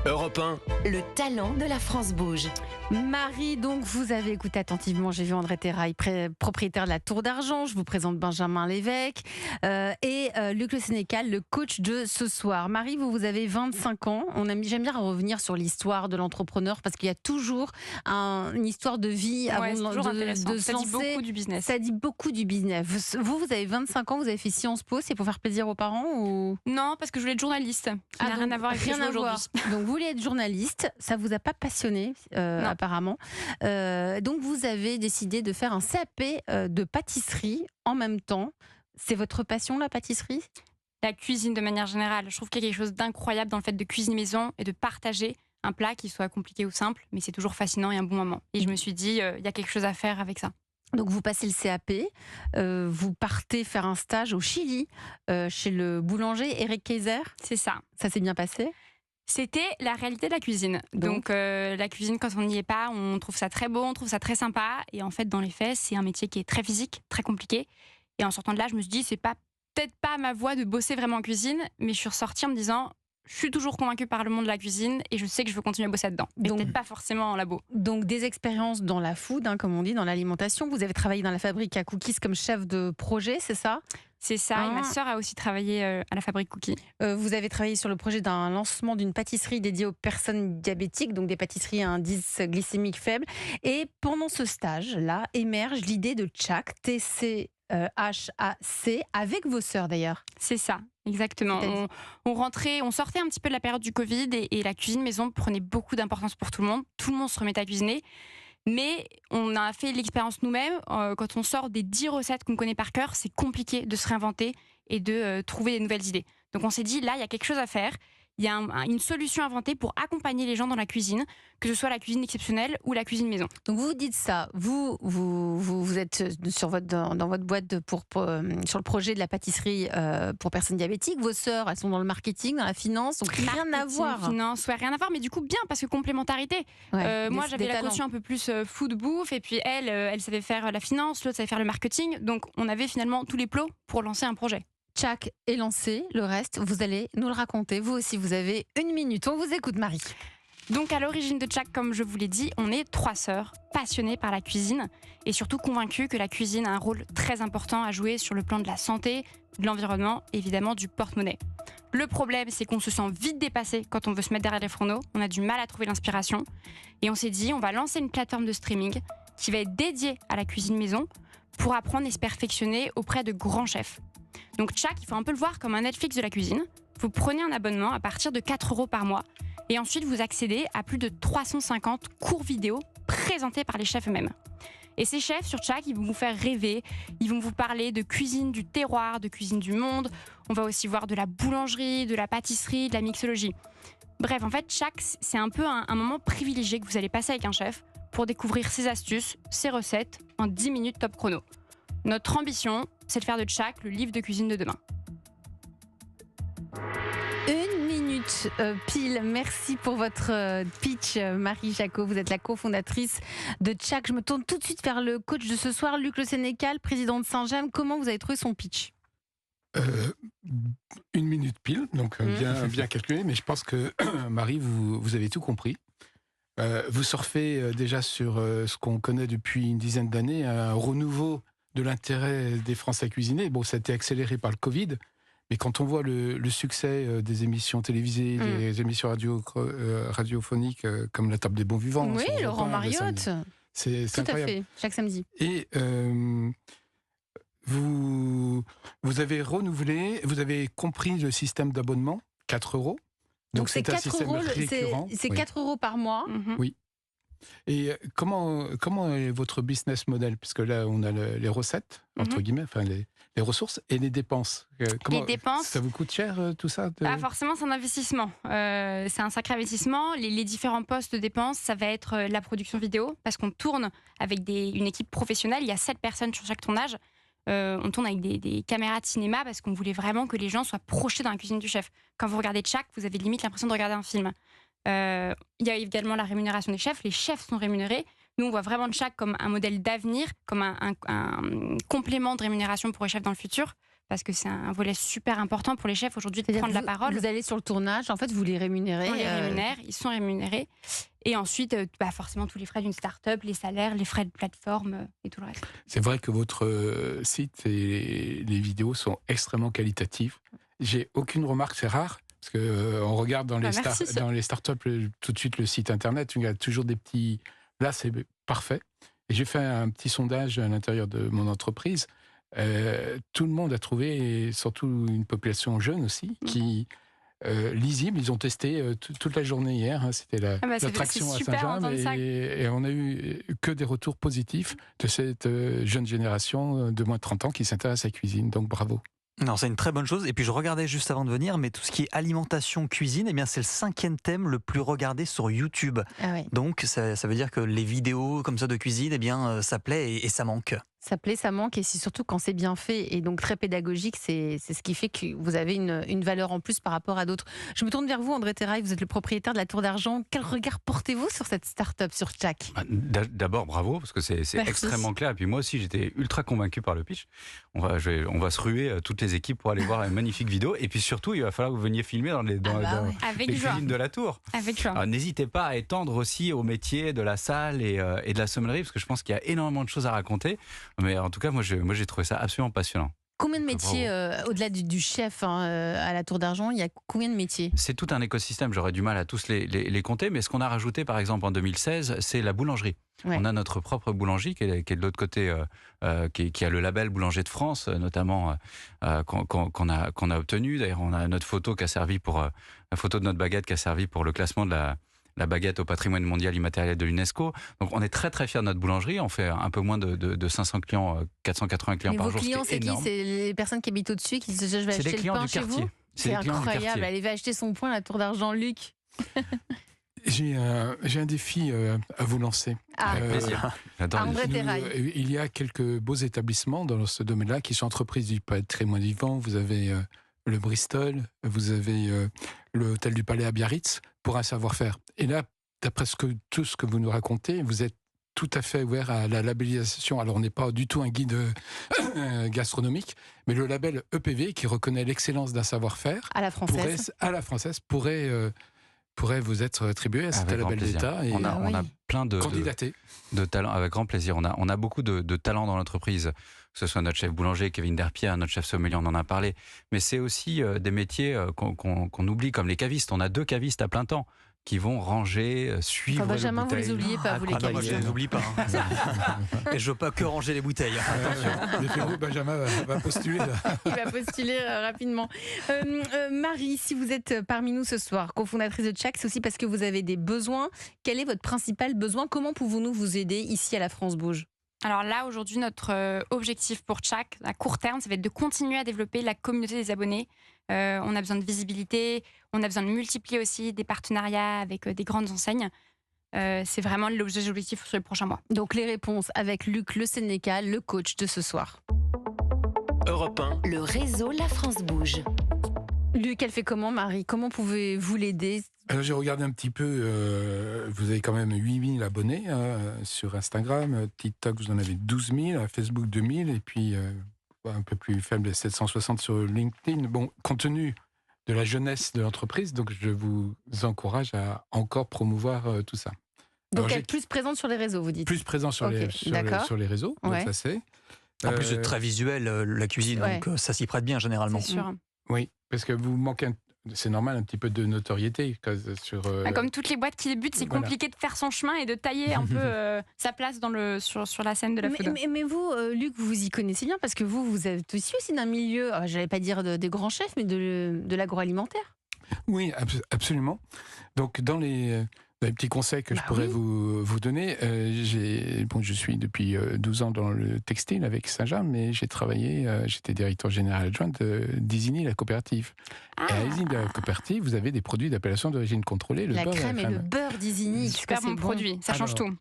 Europe 1. Le talent de la France bouge. Marie, donc vous avez écouté attentivement, j'ai vu André Terrail, propriétaire de la Tour d'Argent. Je vous présente Benjamin Lévesque et Luc Le Sénécal, le coach de ce soir. Marie, vous avez 25 ans. J'aime bien revenir sur l'histoire de l'entrepreneur parce qu'il y a toujours une histoire de vie avant de se lancer. Ça dit beaucoup du business. Ça dit beaucoup du business. Vous avez 25 ans, vous avez fait Sciences Po, c'est pour faire plaisir aux parents ou... Non, parce que je voulais être journaliste. Ça n'a rien à voir avec ce que je fais aujourd'hui. Donc vous voulez être journaliste, ça vous a pas passionné apparemment. Donc vous avez décidé de faire un CAP de pâtisserie en même temps. C'est votre passion, la pâtisserie ? La cuisine de manière générale. Je trouve qu'il y a quelque chose d'incroyable dans le fait de cuisiner maison et de partager un plat qui soit compliqué ou simple, mais c'est toujours fascinant et un bon moment. Et je me suis dit, il y a quelque chose à faire avec ça. Donc vous passez le CAP, vous partez faire un stage au Chili chez le boulanger Eric Kaiser. C'est ça. Ça s'est bien passé ? C'était la réalité de la cuisine. Donc la cuisine, quand on n'y est pas, on trouve ça très beau, on trouve ça très sympa. Et en fait, dans les faits, c'est un métier qui est très physique, très compliqué. Et en sortant de là, je me suis dit, c'est peut-être pas ma voie de bosser vraiment en cuisine, mais je suis ressortie en me disant, je suis toujours convaincue par le monde de la cuisine et je sais que je veux continuer à bosser là-dedans. Et peut-être pas forcément en labo. Donc des expériences dans la food, comme on dit, dans l'alimentation. Vous avez travaillé dans la fabrique à cookies comme chef de projet, c'est ça ? C'est ça, et ma sœur a aussi travaillé à la fabrique cookies. Vous avez travaillé sur le projet d'un lancement d'une pâtisserie dédiée aux personnes diabétiques, donc des pâtisseries à indice glycémique faible. Et pendant ce stage-là, émerge l'idée de Tchac, TCHAC, avec vos sœurs d'ailleurs. C'est ça, exactement. On sortait un petit peu de la période du Covid et la cuisine maison prenait beaucoup d'importance pour tout le monde. Tout le monde se remettait à cuisiner. Mais on a fait l'expérience nous-mêmes. Quand on sort des 10 recettes qu'on connaît par cœur, c'est compliqué de se réinventer et de trouver des nouvelles idées. Donc on s'est dit, là, il y a quelque chose à faire. Il y a une solution inventée pour accompagner les gens dans la cuisine, que ce soit la cuisine exceptionnelle ou la cuisine maison. Donc vous dites ça, vous êtes dans votre boîte sur le projet de la pâtisserie pour personnes diabétiques. Vos sœurs, elles sont dans le marketing, dans la finance, donc rien à voir. Finance, rien à voir, mais du coup bien, parce que complémentarité. Moi j'avais la caution un peu plus food bouffe, et puis elle savait faire la finance, l'autre savait faire le marketing, donc on avait finalement tous les plots pour lancer un projet. Tchac est lancé, le reste, vous allez nous le raconter. Vous aussi, vous avez 1 minute. On vous écoute, Marie. Donc, à l'origine de Tchac, comme je vous l'ai dit, on est 3 sœurs passionnées par la cuisine et surtout convaincues que la cuisine a un rôle très important à jouer sur le plan de la santé, de l'environnement et évidemment du porte-monnaie. Le problème, c'est qu'on se sent vite dépassé quand on veut se mettre derrière les fourneaux. On a du mal à trouver l'inspiration. Et on s'est dit, on va lancer une plateforme de streaming qui va être dédiée à la cuisine maison pour apprendre et se perfectionner auprès de grands chefs. Donc Tchac, il faut un peu le voir comme un Netflix de la cuisine. Vous prenez un abonnement à partir de 4 € par mois et ensuite vous accédez à plus de 350 cours vidéo présentés par les chefs eux-mêmes. Et ces chefs sur Tchac, ils vont vous faire rêver, ils vont vous parler de cuisine du terroir, de cuisine du monde. On va aussi voir de la boulangerie, de la pâtisserie, de la mixologie. Bref, en fait, Tchac, c'est un peu un moment privilégié que vous allez passer avec un chef pour découvrir ses astuces, ses recettes en 10 minutes top chrono. Notre ambition, c'est de faire de Tchac le livre de cuisine de demain. 1 minute pile. Merci pour votre pitch, Marie Jacot. Vous êtes la cofondatrice de Tchac. Je me tourne tout de suite vers le coach de ce soir, Luc Le Sénécal, président de Saint-James. Comment vous avez trouvé son pitch ? 1 minute pile, donc bien calculé. Mais je pense que, Marie, vous avez tout compris. Vous surfez déjà sur ce qu'on connaît depuis une dizaine d'années, un renouveau de l'intérêt des Français à cuisiner. Bon, ça a été accéléré par le Covid, mais quand on voit le succès des émissions télévisées, des émissions radiophoniques comme La Table des Bons Vivants. Oui, Laurent Mariotte. C'est tout incroyable. à fait, chaque samedi. Et vous avez renouvelé, vous avez compris le système d'abonnement, 4 €. Donc c'est 4 système récurrent. C'est 4 € par mois. Oui. Et comment est votre business model ? Puisque là, on a les recettes, entre guillemets, enfin les ressources et les dépenses. Les dépenses, ça vous coûte cher tout ça Forcément, c'est un investissement. C'est un sacré investissement. Les différents postes de dépenses, ça va être la production vidéo, parce qu'on tourne avec une équipe professionnelle. Il y a 7 personnes sur chaque tournage. On tourne avec des caméras de cinéma parce qu'on voulait vraiment que les gens soient projetés dans la cuisine du chef. Quand vous regardez Tchac, vous avez limite l'impression de regarder un film. Il y a également la rémunération des chefs. Les chefs sont rémunérés. Nous, on voit vraiment Tchac comme un modèle d'avenir, comme un complément de rémunération pour les chefs dans le futur. parce que c'est un volet super important pour les chefs aujourd'hui de C'est-à-dire prendre que la parole. Vous allez sur le tournage, en fait, vous les rémunérez. On les rémunère, ils sont rémunérés. Et ensuite, forcément, tous les frais d'une start-up, les salaires, les frais de plateforme et tout le reste. C'est vrai que votre site et les vidéos sont extrêmement qualitatifs. J'ai aucune remarque, c'est rare, parce que on regarde dans les, Merci. dans les startups tout de suite le site internet, il y a toujours des petits... Là, c'est parfait. Et j'ai fait un petit sondage à l'intérieur de mon entreprise. Tout le monde a trouvé, et surtout une population jeune aussi, qui... lisible, ils ont testé toute la journée hier, hein, c'était l'attraction à Saint-Jean, et on a eu que des retours positifs de cette jeune génération de moins de 30 ans qui s'intéresse à la cuisine, donc bravo. Non, c'est une très bonne chose. Et puis je regardais juste avant de venir, mais tout ce qui est alimentation, cuisine, eh bien c'est le 5e thème le plus regardé sur YouTube. Ah ouais. Donc ça veut dire que les vidéos comme ça de cuisine, eh bien ça plaît et ça manque. Ça plaît, ça manque, et c'est surtout quand c'est bien fait et donc très pédagogique, c'est ce qui fait que vous avez une valeur en plus par rapport à d'autres. Je me tourne vers vous, André Terrail, vous êtes le propriétaire de la Tour d'Argent. Quel regard portez-vous sur cette start-up, sur Tchak ? D'abord, bravo, parce que c'est extrêmement clair. Et puis moi aussi, j'étais ultra convaincu par le pitch. On va se ruer toutes les équipes pour aller voir une magnifique vidéo. Et puis surtout, il va falloir que vous veniez filmer dans les Avec les joie. cuisines de la Tour. Avec joie. Alors, n'hésitez pas à étendre aussi au métier de la salle et de la sommellerie, parce que je pense qu'il y a énormément de choses à raconter. Mais en tout cas, moi j'ai trouvé ça absolument passionnant. Combien de métiers, au-delà du chef à la Tour d'Argent, il y a combien de métiers ? C'est tout un écosystème, j'aurais du mal à tous les compter, mais ce qu'on a rajouté par exemple en 2016, c'est la boulangerie. Ouais. On a notre propre boulangerie qui est de l'autre côté, qui a le label Boulanger de France, notamment qu'on a obtenu. D'ailleurs, on a notre photo qui a servi pour la photo de notre baguette qui a servi pour le classement de la baguette au patrimoine mondial immatériel de l'UNESCO. Donc on est très très fiers de notre boulangerie. On fait un peu moins de 500 clients, 480 clients Mais par vos jour. clients, ce qui est c'est qui ? énorme. C'est les personnes qui habitent au-dessus, qui se disent je vais C'est acheter les le clients pain du chez quartier. vous ? C'est C'est les clients du incroyable, quartier. allez, va acheter son pain à la Tour d'Argent, Luc. J'ai un défi à vous lancer. Avec plaisir. J'adore les- André Terrail. Il y a quelques beaux établissements dans ce domaine-là qui sont entreprises du patrimoine vivant. Vous avez le Bristol, vous avez le Hôtel du Palais à Biarritz pour un savoir-faire. Et là, d'après tout ce que vous nous racontez, vous êtes tout à fait ouvert à la labellisation. Alors, on n'est pas du tout un guide gastronomique, mais le label EPV, qui reconnaît l'excellence d'un savoir-faire, À la française. pourrait vous être attribué à cet Avec grand label plaisir. d'État et On a plein de candidater. talents, avec grand plaisir. On a beaucoup de talents dans l'entreprise, que ce soit notre chef boulanger, Kevin Derpierre, notre chef sommelier, on en a parlé. Mais c'est aussi des métiers qu'on oublie, comme les cavistes. On a 2 cavistes à plein temps qui vont ranger, suivre Enfin, Benjamin, les vous les bouteilles. oubliez pas, vous les Ah bah, moi je cavistes. les oublie pas. Hein. Et je veux pas que ranger les bouteilles. Attention. Méfiez-vous, Benjamin va postuler. Là. Il va postuler rapidement. Marie, si vous êtes parmi nous ce soir, cofondatrice de Tchak, c'est aussi parce que vous avez des besoins. Quel est votre principal besoin ? Comment pouvons-nous vous aider ici à la France Bouge ? Alors là, aujourd'hui, notre objectif pour Tchak, à court terme, ça va être de continuer à développer la communauté des abonnés. On a besoin de visibilité, on a besoin de multiplier aussi des partenariats avec des grandes enseignes. C'est vraiment l'objectif sur les prochains mois. Donc les réponses avec Luc Le Sénécal, le coach de ce soir. Europe 1, le réseau La France Bouge. Luc, elle fait comment, Marie ? Comment pouvez-vous l'aider ? Alors j'ai regardé un petit peu, vous avez quand même 8000 abonnés sur Instagram, TikTok vous en avez 12 000, Facebook 2000 et puis un peu plus faible 760 sur LinkedIn. Bon, compte tenu de la jeunesse de l'entreprise, donc je vous encourage à encore promouvoir tout ça. Donc Alors, être plus présente sur les réseaux, vous dites ? plus présent sur, Ok, d'accord. les réseaux, donc Ouais. ça c'est. En plus c'est très visuel la cuisine, Ouais. donc ça s'y prête bien généralement. C'est sûr. Oui, parce que vous manquez, c'est normal, un petit peu de notoriété sur. Comme toutes les boîtes qui débutent, c'est Voilà. compliqué de faire son chemin et de tailler un peu sa place sur la scène de la food. Mais vous, Luc, vous y connaissez bien parce que vous êtes aussi d'un milieu, j'allais pas dire des grands chefs, mais de l'agroalimentaire. Oui, absolument. Donc, dans les petits conseils que je pourrais vous donner, je suis depuis 12 ans dans le textile avec Saint-Jean, mais j'ai travaillé, j'étais directeur général adjoint d'Isigny, la coopérative. Et à Isigny, la coopérative, vous avez des produits d'appellation d'origine contrôlée, le La beurre crème et et la le crème. beurre d'Isigny, Super bon produit, ça change Alors, tout.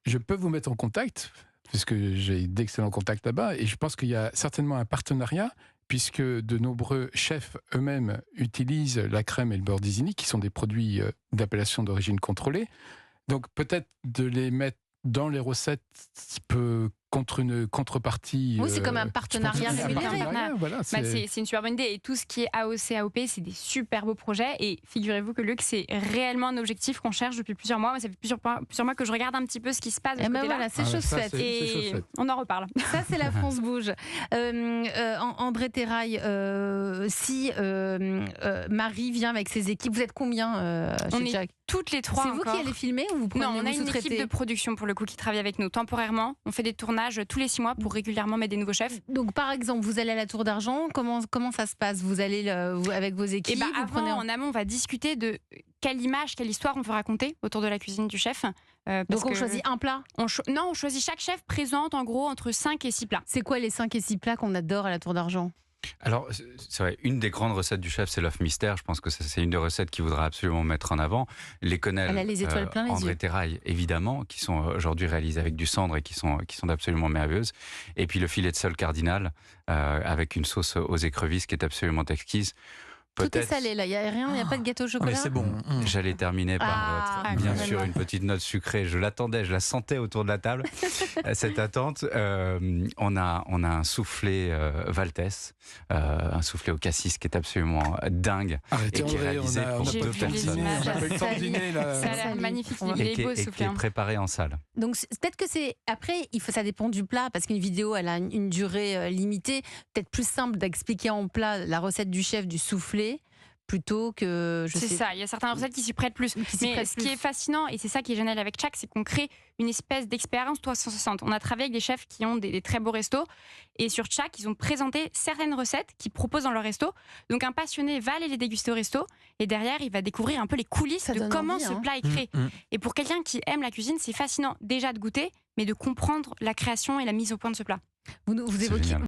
Je peux vous mettre en contact, puisque j'ai d'excellents contacts là-bas, et je pense qu'il y a certainement un partenariat, puisque de nombreux chefs eux-mêmes utilisent la crème et le beurre d'Isigny, qui sont des produits d'appellation d'origine contrôlée. Donc peut-être de les mettre dans les recettes peut contre une contrepartie. Oui, c'est comme un partenariat je pense que c'est un rémunéré. partenariat, voilà, C'est une super bonne idée. Et tout ce qui est AOC, AOP, c'est des super beaux projets. Et figurez-vous que Luc, c'est réellement un objectif qu'on cherche depuis plusieurs mois. Moi, ça fait plusieurs mois que je regarde un petit peu ce qui se passe de ce Et ben côté-là. voilà, c'est Ah ouais, chose ça, faite. c'est chose Et faite. on en reparle. Ça, c'est la France bouge. André Terrail, si Marie vient avec ses équipes, vous êtes combien On chez est Jack? Toutes les trois C'est vous encore. qui allez filmer ou vous prenez Non, on a vous une équipe sous-traitez de production pour le coup qui travaille avec nous temporairement. On fait des tournages tous les 6 mois pour régulièrement mettre des nouveaux chefs. Donc, par exemple, vous allez à la Tour d'Argent, comment ça se passe? Vous allez avec vos Et équipes bah, vous avant, prenez en amont, on va discuter de quelle image, quelle histoire on veut raconter autour de la cuisine du chef. Donc, on choisit un plat. Non, on choisit chaque chef présente en gros entre 5 et 6 plats. C'est quoi les 5 et 6 plats qu'on adore à la Tour d'Argent? Alors, c'est vrai, une des grandes recettes du chef, c'est l'œuf mystère. Je pense que c'est une des recettes qu'il voudra absolument mettre en avant. Les quenelles, Elle a les étoiles plein les André yeux. Terrail, évidemment, qui sont aujourd'hui réalisées avec du cendre et qui sont absolument merveilleuses. Et puis le filet de sole cardinal, avec une sauce aux écrevisses qui est absolument exquise. Tout est salé là, il n'y a rien, il n'y a pas de gâteau au chocolat. Mais c'est bon. J'allais terminer par bien quand même. sûr une petite note sucrée. Je l'attendais, je la sentais autour de la table. Cette attente. On a un soufflé Valtès, un soufflé au cassis qui est absolument dingue. Arrêtez, Et qui est André, réalisé pour J'ai deux vu les personnes. images. On n'a pas eu le temps de dîner, là. Ça a l'air Salé. magnifique. On va- Il Et est qui beau est, ce et qui soufflé. est préparé en salle. Donc peut-être que c'est après, ça dépend du plat parce qu'une vidéo elle a une durée limitée. Peut-être plus simple d'expliquer en plat la recette du chef du soufflé plutôt que C'est ça, il y a certaines recettes qui s'y prêtent plus. Qui s'y Mais prêtent ce qui plus. est fascinant, et c'est ça qui est génial avec Tchak, c'est qu'on crée une espèce d'expérience 360. On a travaillé avec des chefs qui ont des très beaux restos. Et sur Tchak, ils ont présenté certaines recettes qu'ils proposent dans leur resto. Donc un passionné va aller les déguster au resto. Et derrière, il va découvrir un peu les coulisses Ça de donne comment envie, ce hein. plat est créé. Mmh. Et pour quelqu'un qui aime la cuisine, c'est fascinant déjà de goûter, mais de comprendre la création et la mise au point de ce plat. Vous C'est évoquiez génial.